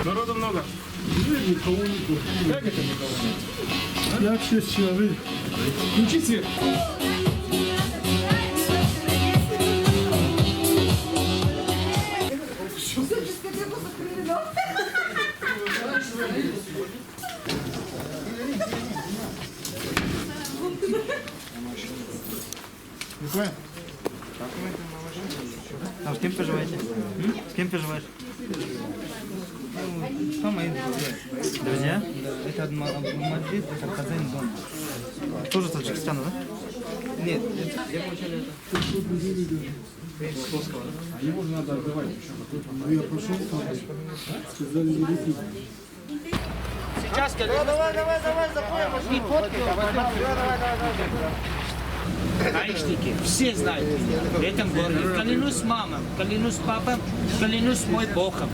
Народу много. Никого нет. Как это никого нет? 5-6 человек. Включи свет. А с кем проживаете? С кем проживаешь? Кто мои друзья? Это Мадрид, это Казань, дом. Тоже с Таджикистана, да? Нет, я вначале это Псковского, да? А его же надо отдавать. Я пошел, сказали, не летит. Сейчас, давай, заходим. Гаишники, все знают меня в этом городе. Клянусь мамой, клянусь папой, клянусь мой Богом.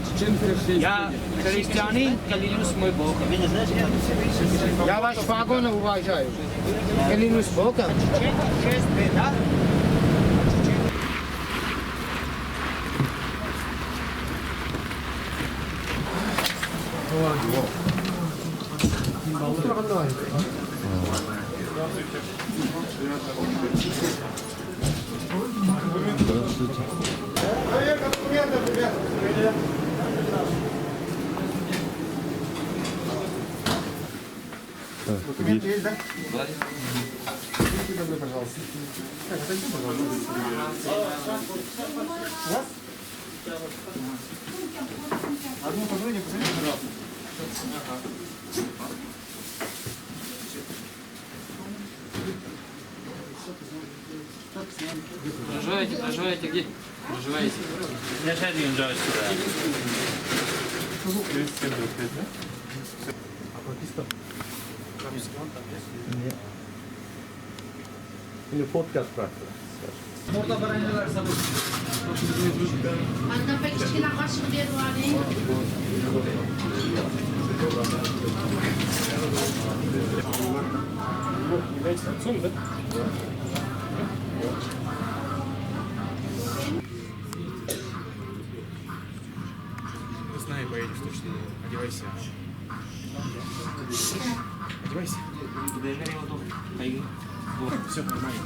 Я христианин, клянусь мой Богом. Я ваш вагон уважаю. Клянусь Богом. Честь, да? Проживаете где? Проживаете? Я сейчас не сюда. Или фотки отправьте. Anda pekişkin akaşık bir var. Является отцом, да? С нами поедешь точно. Одевайся. Одевайся. Все нормально.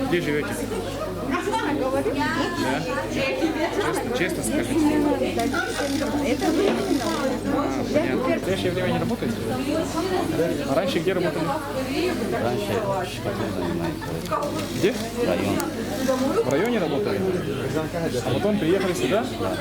Где живете? Да? Честно скажите. Понятно. В настоящее время не работаете? А раньше где работали? Раньше шкафом занимается. Где? Район. В районе работали? А потом приехали сюда? Сюда.